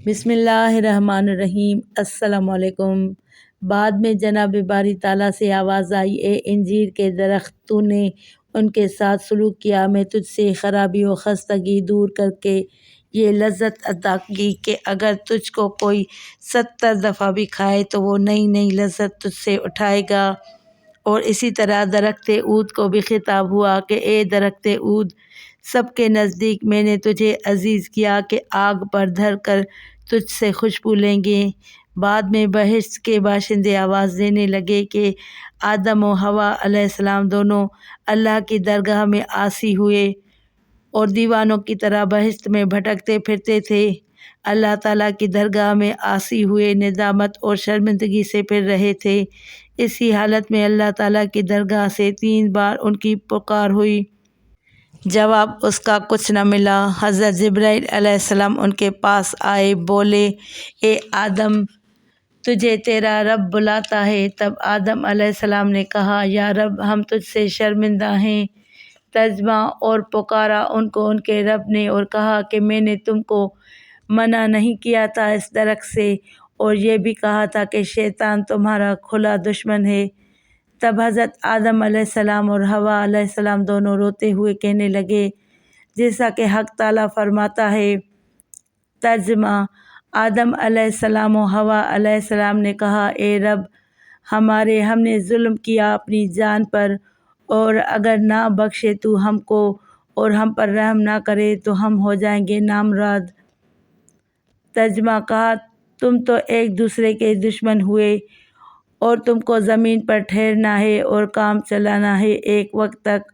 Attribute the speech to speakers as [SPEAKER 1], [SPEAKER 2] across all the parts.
[SPEAKER 1] بسم اللہ الرحمن الرحیم۔ السلام علیکم۔ بعد میں جناب باری تعالیٰ سے آواز آئی، اے انجیر کے درخت، تو نے ان کے ساتھ سلوک کیا، میں تجھ سے خرابی و خستگی دور کر کے یہ لذت عطا کی کہ اگر تجھ کو کوئی 70 دفعہ بھی کھائے تو وہ نئی نئی لذت تجھ سے اٹھائے گا۔ اور اسی طرح درخت عود کو بھی خطاب ہوا کہ اے درخت عود، سب کے نزدیک میں نے تجھے عزیز کیا کہ آگ پر دھر کر تجھ سے خوشبو لیں گے۔ بعد میں بہشت کے باشندے آواز دینے لگے کہ آدم و حوا علیہ السلام دونوں اللہ کی درگاہ میں عاصی ہوئے اور دیوانوں کی طرح بہشت میں بھٹکتے پھرتے تھے۔ اللہ تعالیٰ کی درگاہ میں عاصی ہوئے ندامت اور شرمندگی سے پھر رہے تھے۔ اسی حالت میں اللہ تعالیٰ کی درگاہ سے 3 بار ان کی پکار ہوئی۔ جواب اس کا کچھ نہ ملا۔ حضرت جبرائیل علیہ السلام ان کے پاس آئے، بولے، اے آدم، تجھے تیرا رب بلاتا ہے۔ تب آدم علیہ السلام نے کہا، یا رب، ہم تجھ سے شرمندہ ہیں۔ ترجمہ: اور پکارا ان کو ان کے رب نے اور کہا کہ میں نے تم کو منع نہیں کیا تھا اس درخت سے، اور یہ بھی کہا تھا کہ شیطان تمہارا کھلا دشمن ہے۔ تب حضرت آدم علیہ السلام اور حوا علیہ السلام دونوں روتے ہوئے کہنے لگے، جیسا کہ حق تعالیٰ فرماتا ہے۔ ترجمہ: آدم علیہ السلام و حوا علیہ السلام نے کہا، اے رب ہمارے، ہم نے ظلم کیا اپنی جان پر، اور اگر نہ بخشے تو ہم کو اور ہم پر رحم نہ کرے تو ہم ہو جائیں گے نامراد۔ ترجمہ: کہا، تم تو ایک دوسرے کے دشمن ہوئے اور تم کو زمین پر ٹھہرنا ہے اور کام چلانا ہے ایک وقت تک،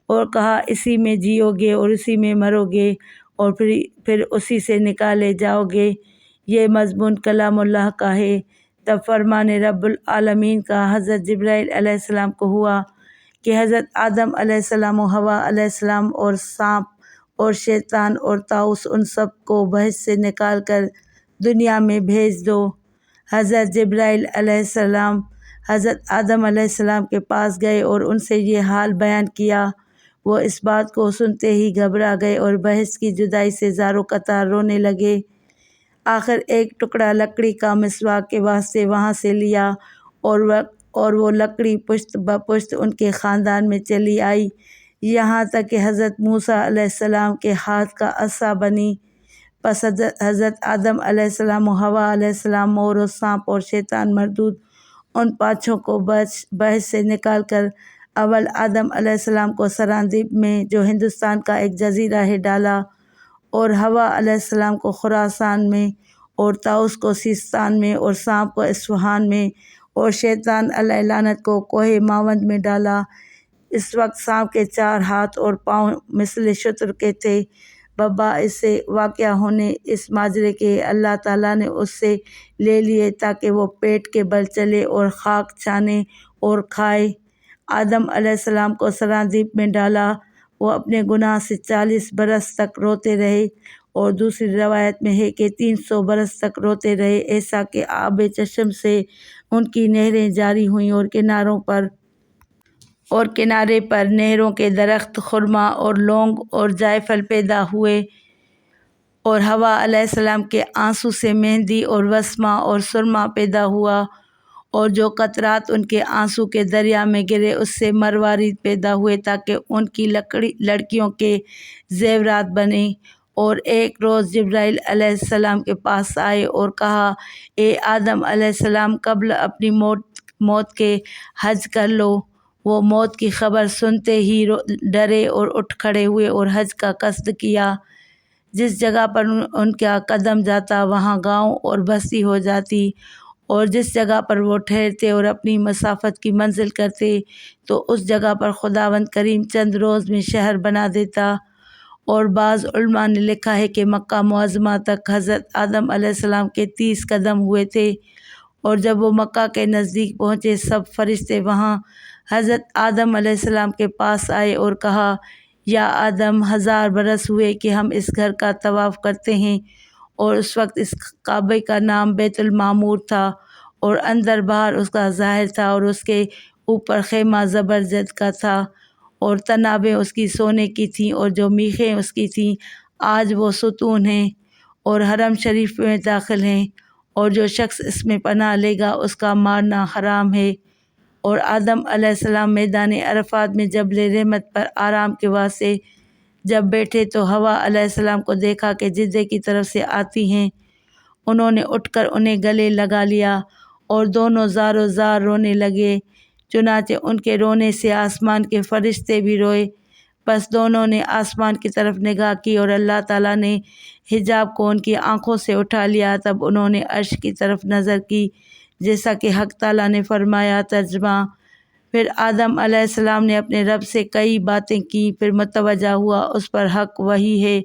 [SPEAKER 1] اور کہا اسی میں جیو گے اور اسی میں مرو گے اور پھر اسی سے نکالے جاؤ گے۔ یہ مضمون کلام اللہ کا ہے۔ تب فرمان رب العالمین کا حضرت جبرائیل علیہ السلام کو ہوا کہ حضرت آدم علیہ السلام و حوا علیہ السلام اور سانپ اور شیطان اور طاؤس، ان سب کو بہشت سے نکال کر دنیا میں بھیج دو۔ حضرت جبرائیل علیہ السلام حضرت آدم علیہ السلام کے پاس گئے اور ان سے یہ حال بیان کیا۔ وہ اس بات کو سنتے ہی گھبرا گئے اور بہشت کی جدائی سے زار و قطار رونے لگے۔ آخر ایک ٹکڑا لکڑی کا مسواک کے واسطے وہاں سے لیا اور وہ لکڑی پشت بہ پشت ان کے خاندان میں چلی آئی، یہاں تک کہ حضرت موسیٰ علیہ السلام کے ہاتھ کا عصا بنی۔ پس حضرت آدم علیہ السلام و حوا علیہ السلام مور و سانپ اور شیطان مردود ان پانچوں کو بہشت سے نکال کر اول آدم علیہ السلام کو سراندیپ میں، جو ہندوستان کا ایک جزیرہ ہے، ڈالا، اور حوا علیہ السلام کو خراسان میں، اور طاؤس کو سیستان میں، اور سانپ کو اصفہان میں، اور شیطان علیہ لعنت کو کوہ ماوند میں ڈالا۔ اس وقت سانپ کے 4 ہاتھ اور پاؤں مثل شتر کے تھے۔ باعث واقعہ ہونے اس ماجرے کے اللہ تعالیٰ نے اس سے لے لیے تاکہ وہ پیٹ کے بل چلے اور خاک چھانے اور کھائے۔ آدم علیہ السلام کو سراندیپ میں ڈالا، وہ اپنے گناہ سے 40 برس تک روتے رہے، اور دوسری روایت میں ہے کہ 300 برس تک روتے رہے، ایسا کہ آب چشم سے ان کی نہریں جاری ہوئیں اور کنارے پر نہروں کے درخت خرما اور لونگ اور جائفل پیدا ہوئے، اور حوا علیہ السلام کے آنسو سے مہندی اور وسمہ اور سرما پیدا ہوا، اور جو قطرات ان کے آنسو کے دریا میں گرے اس سے مروارید پیدا ہوئے تاکہ ان کی لڑکیوں کے زیورات بنیں۔ اور ایک روز جبرائیل علیہ السلام کے پاس آئے اور کہا، اے آدم علیہ السلام، قبل اپنی موت کے حج کر لو۔ وہ موت کی خبر سنتے ہی ڈرے اور اٹھ کھڑے ہوئے اور حج کا قصد کیا۔ جس جگہ پر ان کا قدم جاتا وہاں گاؤں اور بستی ہو جاتی، اور جس جگہ پر وہ ٹھہرتے اور اپنی مسافت کی منزل کرتے تو اس جگہ پر خداوند کریم چند روز میں شہر بنا دیتا۔ اور بعض علماء نے لکھا ہے کہ مکہ معظمہ تک حضرت آدم علیہ السلام کے 30 قدم ہوئے تھے، اور جب وہ مکہ کے نزدیک پہنچے سب فرشتے وہاں حضرت آدم علیہ السلام کے پاس آئے اور کہا، یا آدم، 1000 برس ہوئے کہ ہم اس گھر کا طواف کرتے ہیں، اور اس وقت اس کعبے کا نام بیت المعمور تھا، اور اندر باہر اس کا ظاہر تھا، اور اس کے اوپر خیمہ زبرجد کا تھا، اور تنابیں اس کی سونے کی تھیں، اور جو میخیں اس کی تھیں آج وہ ستون ہیں، اور حرم شریف میں داخل ہیں، اور جو شخص اس میں پناہ لے گا اس کا مارنا حرام ہے۔ اور آدم علیہ السلام میدان عرفات میں جبل رحمت پر آرام کے واسطے جب بیٹھے تو حوا علیہ السلام کو دیکھا کہ جدے کی طرف سے آتی ہیں۔ انہوں نے اٹھ کر انہیں گلے لگا لیا اور دونوں زار و زار رونے لگے، چنانچہ ان کے رونے سے آسمان کے فرشتے بھی روئے۔ بس دونوں نے آسمان کی طرف نگاہ کی اور اللہ تعالیٰ نے حجاب کو ان کی آنکھوں سے اٹھا لیا۔ تب انہوں نے عرش کی طرف نظر کی، جیسا کہ حق تعالیٰ نے فرمایا۔ ترجمہ: پھر آدم علیہ السلام نے اپنے رب سے کئی باتیں کیں، پھر متوجہ ہوا اس پر حق وہی ہے،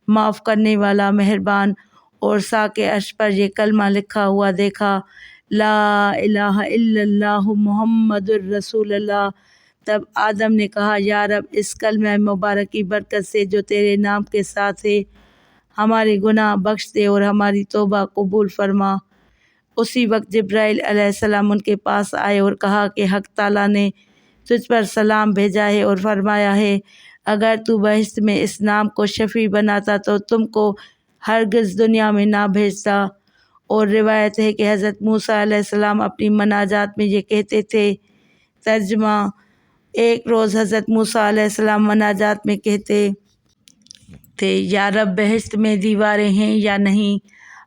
[SPEAKER 1] معاف کرنے والا، مہربان، اور ساق عرش پر یہ کلمہ لکھا ہوا دیکھا: لا الہ الا اللہ محمد الرسول اللہ۔ تب آدم نے کہا: یا رب، اس کلمہ مبارک کی برکت سے جو تیرے نام کے ساتھ ہے، ہمارے گناہ بخش دے اور ہماری توبہ قبول فرما۔ اسی وقت جبرائیل علیہ السلام ان کے پاس آئے اور کہا کہ حق تعالیٰ نے تجھ پر سلام بھیجا ہے اور فرمایا ہے اگر تو بہشت میں اس نام کو شفیع بناتا تو تم کو ہرگز دنیا میں نہ بھیجتا۔ اور روایت ہے کہ حضرت موسیٰ علیہ السلام اپنی مناجات میں یہ کہتے تھے۔ ترجمہ: ایک روز حضرت موسیٰ علیہ السلام مناجات میں کہتے تھے: یا رب، بہشت میں دیواریں ہیں یا نہیں؟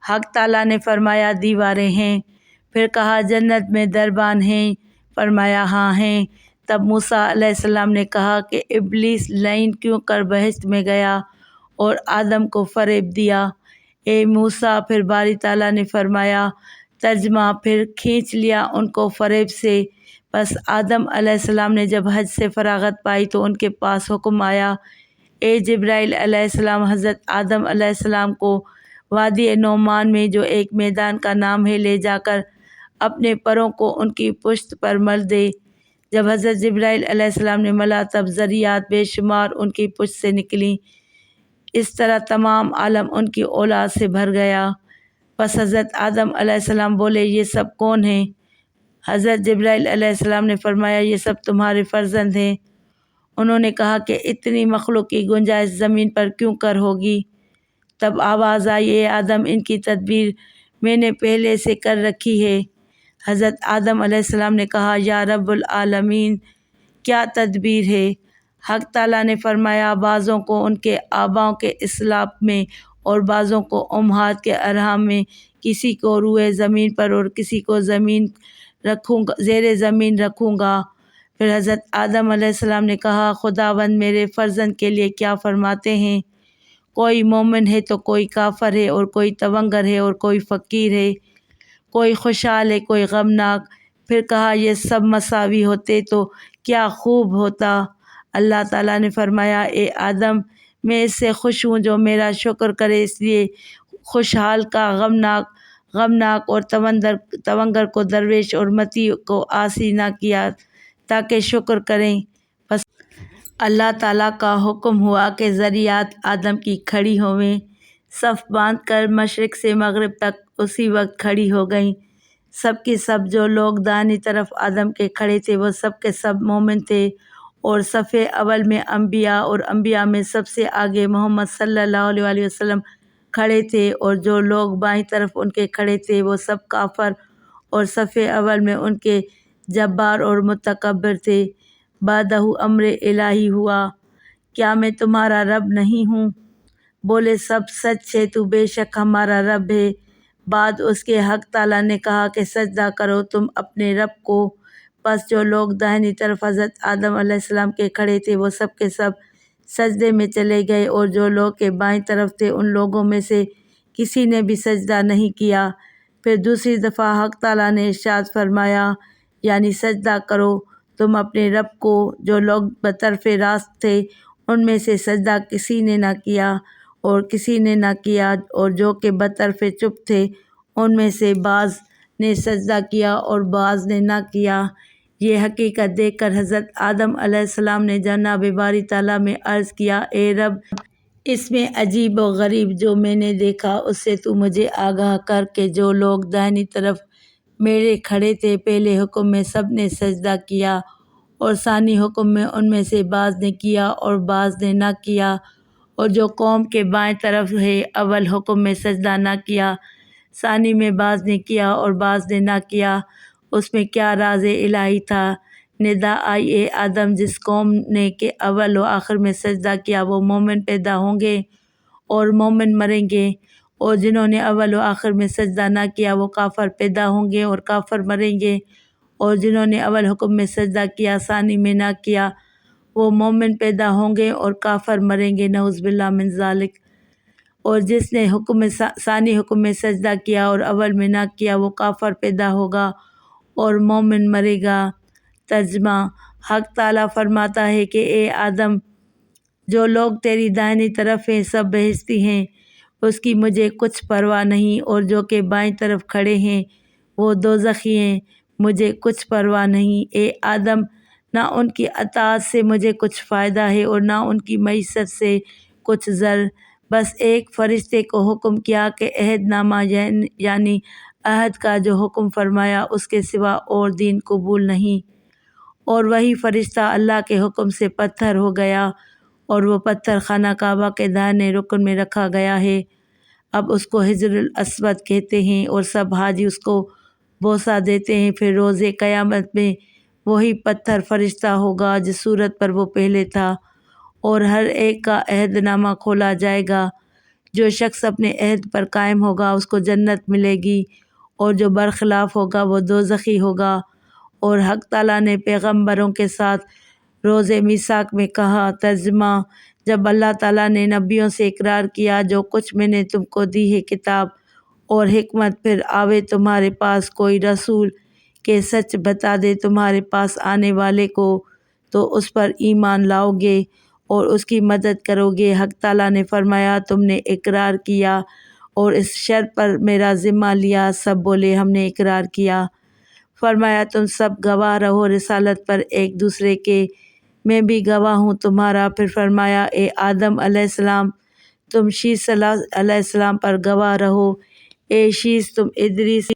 [SPEAKER 1] حق تعالیٰ نے فرمایا: دیواریں ہیں۔ پھر کہا: جنت میں دربان ہیں؟ فرمایا: ہاں ہیں۔ تب موسیٰ علیہ السلام نے کہا کہ ابلیس لعین کیوں کر بہشت میں گیا اور آدم کو فریب دیا؟ اے موسیٰ! پھر باری تعالیٰ نے فرمایا۔ ترجمہ: پھر کھینچ لیا ان کو فریب سے۔ بس آدم علیہ السلام نے جب حج سے فراغت پائی تو ان کے پاس حکم آیا: اے جبرائیل علیہ السلام، حضرت آدم علیہ السلام کو وادی نعمان میں جو ایک میدان کا نام ہے لے جا کر اپنے پروں کو ان کی پشت پر مل دے۔ جب حضرت جبرائیل علیہ السلام نے ملا تب ذریات بے شمار ان کی پشت سے نکلیں، اس طرح تمام عالم ان کی اولاد سے بھر گیا۔ بس حضرت آدم علیہ السلام بولے: یہ سب کون ہیں؟ حضرت جبرائیل علیہ السلام نے فرمایا: یہ سب تمہارے فرزند ہیں۔ انہوں نے کہا کہ اتنی مخلوق کی گنجائش زمین پر کیوں کر ہوگی؟ تب آواز آئی: اے آدم، ان کی تدبیر میں نے پہلے سے کر رکھی ہے۔ حضرت آدم علیہ السلام نے کہا: یا رب العالمین، کیا تدبیر ہے؟ حق تعالیٰ نے فرمایا: بعضوں کو ان کے آباؤں کے اسلاف میں اور بعضوں کو امہات کے ارحام میں، کسی کو روئے زمین پر اور کسی کو زیر زمین رکھوں گا۔ پھر حضرت آدم علیہ السلام نے کہا: خداوند میرے فرزند کے لیے کیا فرماتے ہیں؟ کوئی مومن ہے تو کوئی کافر ہے، اور کوئی تونگر ہے اور کوئی فقیر ہے، کوئی خوشحال ہے کوئی غمناک۔ پھر کہا: یہ سب مساوی ہوتے تو کیا خوب ہوتا۔ اللہ تعالیٰ نے فرمایا: اے آدم، میں اس سے خوش ہوں جو میرا شکر کرے، اس لیے خوشحال کا غمناک اور تونگر کو درویش اور مطیع کو عاصی نہ کیا تاکہ شکر کریں۔ بس اللہ تعالیٰ کا حکم ہوا کہ ذریات آدم کی کھڑی ہوئیں، صف باندھ کر مشرق سے مغرب تک اسی وقت کھڑی ہو گئیں۔ سب کے سب جو لوگ دائیں طرف آدم کے کھڑے تھے وہ سب کے سب مومن تھے، اور صف اول میں انبیاء اور انبیاء میں سب سے آگے محمد صلی اللہ علیہ وسلم کھڑے تھے، اور جو لوگ بائیں طرف ان کے کھڑے تھے وہ سب کافر اور صف اول میں ان کے جبار اور متکبر تھے۔ بعدہ امر الہی ہوا: کیا میں تمہارا رب نہیں ہوں؟ بولے سب: سچ ہے، تو بے شک ہمارا رب ہے۔ بعد اس کے حق تعالیٰ نے کہا کہ سجدہ کرو تم اپنے رب کو۔ پس جو لوگ داہنی طرف حضرت آدم علیہ السلام کے کھڑے تھے وہ سب کے سب سجدے میں چلے گئے، اور جو لوگ کے بائیں طرف تھے ان لوگوں میں سے کسی نے بھی سجدہ نہیں کیا۔ پھر دوسری دفعہ حق تعالیٰ نے ارشاد فرمایا، یعنی سجدہ کرو تم اپنے رب کو۔ جو لوگ بطرف راست تھے ان میں سے سجدہ کسی نے نہ کیا اور کسی نے نہ کیا، اور جو کہ بطرف چپ تھے ان میں سے بعض نے سجدہ کیا اور بعض نے نہ کیا۔ یہ حقیقت دیکھ کر حضرت آدم علیہ السلام نے جناب باری تعالیٰ میں عرض کیا: اے رب، اس میں عجیب و غریب جو میں نے دیکھا اس سے تو مجھے آگاہ کر کہ جو لوگ دائنی طرف میرے کھڑے تھے پہلے حکم میں سب نے سجدہ کیا، اور ثانی حکم میں ان میں سے بعض نے کیا اور بعض نے نہ کیا، اور جو قوم کے بائیں طرف ہے اول حکم میں سجدہ نہ کیا، ثانی میں بعض نے کیا اور بعض نے نہ کیا، اس میں کیا راز الہی تھا۔ ندا آئی اے آدم، جس قوم نے کہ اول و آخر میں سجدہ کیا وہ مومن پیدا ہوں گے اور مومن مریں گے، اور جنہوں نے اول و آخر میں سجدہ نہ کیا وہ کافر پیدا ہوں گے اور کافر مریں گے، اور جنہوں نے اول حکم میں سجدہ کیا ثانی میں نہ کیا وہ مومن پیدا ہوں گے اور کافر مریں گے، نعوذ باللہ من ذالک۔ اور جس نے ثانی حکم میں سجدہ کیا اور اول میں نہ کیا وہ کافر پیدا ہوگا اور مومن مرے گا۔ ترجمہ: حق تعالیٰ فرماتا ہے کہ اے آدم، جو لوگ تیری دائنی طرف ہیں سب بہشتی ہیں، اس کی مجھے کچھ پرواہ نہیں، اور جو کہ بائیں طرف کھڑے ہیں وہ دوزخی ہیں، مجھے کچھ پرواہ نہیں۔ اے آدم، نہ ان کی اطاعت سے مجھے کچھ فائدہ ہے اور نہ ان کی معیشت سے کچھ ضر، بس ایک فرشتے کو حکم کیا کہ عہد نامہ یعنی عہد کا جو حکم فرمایا اس کے سوا اور دین قبول نہیں، اور وہی فرشتہ اللہ کے حکم سے پتھر ہو گیا اور وہ پتھر خانہ کعبہ کے دائیں رکن میں رکھا گیا ہے۔ اب اس کو حجر الاسود کہتے ہیں اور سب حاجی اس کو بوسہ دیتے ہیں۔ پھر روز قیامت میں وہی پتھر فرشتہ ہوگا جس صورت پر وہ پہلے تھا، اور ہر ایک کا عہد نامہ کھولا جائے گا۔ جو شخص اپنے عہد پر قائم ہوگا اس کو جنت ملے گی، اور جو برخلاف ہوگا وہ دوزخی ہوگا۔ اور حق تعالیٰ نے پیغمبروں کے ساتھ روز میثاق میں کہا۔ ترجمہ: جب اللہ تعالیٰ نے نبیوں سے اقرار کیا جو کچھ میں نے تم کو دی ہے کتاب اور حکمت، پھر آوے تمہارے پاس کوئی رسول کہ سچ بتا دے تمہارے پاس آنے والے کو، تو اس پر ایمان لاؤ گے اور اس کی مدد کرو گے۔ حق تعالیٰ نے فرمایا، تم نے اقرار کیا اور اس شرط پر میرا ذمہ لیا؟ سب بولے، ہم نے اقرار کیا۔ فرمایا، تم سب گواہ رہو رسالت پر ایک دوسرے کے، میں بھی گواہ ہوں تمہارا۔ پھر فرمایا، اے آدم علیہ السلام، تم شیس علیہ السلام پر گواہ رہو، اے شیس تم ادریس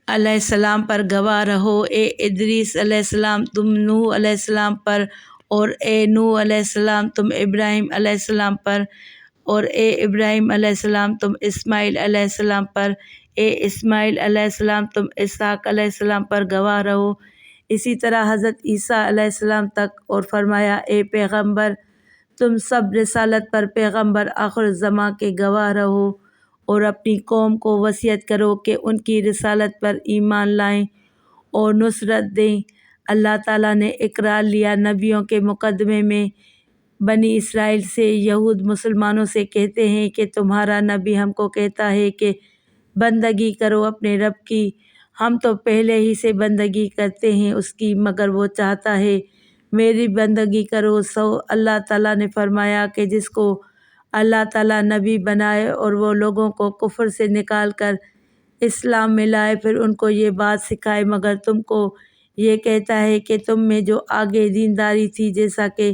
[SPEAKER 1] علیہ السلام پر گواہ رہو، اے ادریس علیہ السلام تم نوح علیہ السلام پر، اور اے نوح علیہ السلام تم ابراہیم علیہ السلام پر، اور اے ابراہیم علیہ السلام تم اسماعیل علیہ السلام پر، اے اسماعیل علیہ السلام تم اسحاق علیہ السلام پر گواہ رہو، اسی طرح حضرت عیسیٰ علیہ السلام تک۔ اور فرمایا، اے پیغمبر، تم سب رسالت پر پیغمبر آخر الزماں کے گواہ رہو اور اپنی قوم کو وصیت کرو کہ ان کی رسالت پر ایمان لائیں اور نصرت دیں۔ اللہ تعالیٰ نے اقرار لیا نبیوں کے مقدمے میں۔ بنی اسرائیل سے یہود مسلمانوں سے کہتے ہیں کہ تمہارا نبی ہم کو کہتا ہے کہ بندگی کرو اپنے رب کی، ہم تو پہلے ہی سے بندگی کرتے ہیں اس کی، مگر وہ چاہتا ہے میری بندگی کرو۔ سو اللہ تعالیٰ نے فرمایا کہ جس کو اللہ تعالیٰ نبی بنائے اور وہ لوگوں کو کفر سے نکال کر اسلام میں لائے، پھر ان کو یہ بات سکھائے، مگر تم کو یہ کہتا ہے کہ تم میں جو آگے دینداری تھی جیسا کہ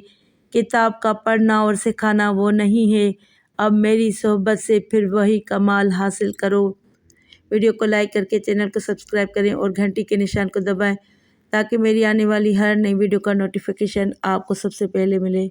[SPEAKER 1] کتاب کا پڑھنا اور سکھانا وہ نہیں ہے، اب میری صحبت سے پھر وہی کمال حاصل کرو۔ ویڈیو کو لائک کر کے چینل کو سبسکرائب کریں اور گھنٹی کے نشان کو دبائیں تاکہ میری آنے والی ہر نئی ویڈیو کا نوٹیفیکیشن آپ کو سب سے پہلے ملے۔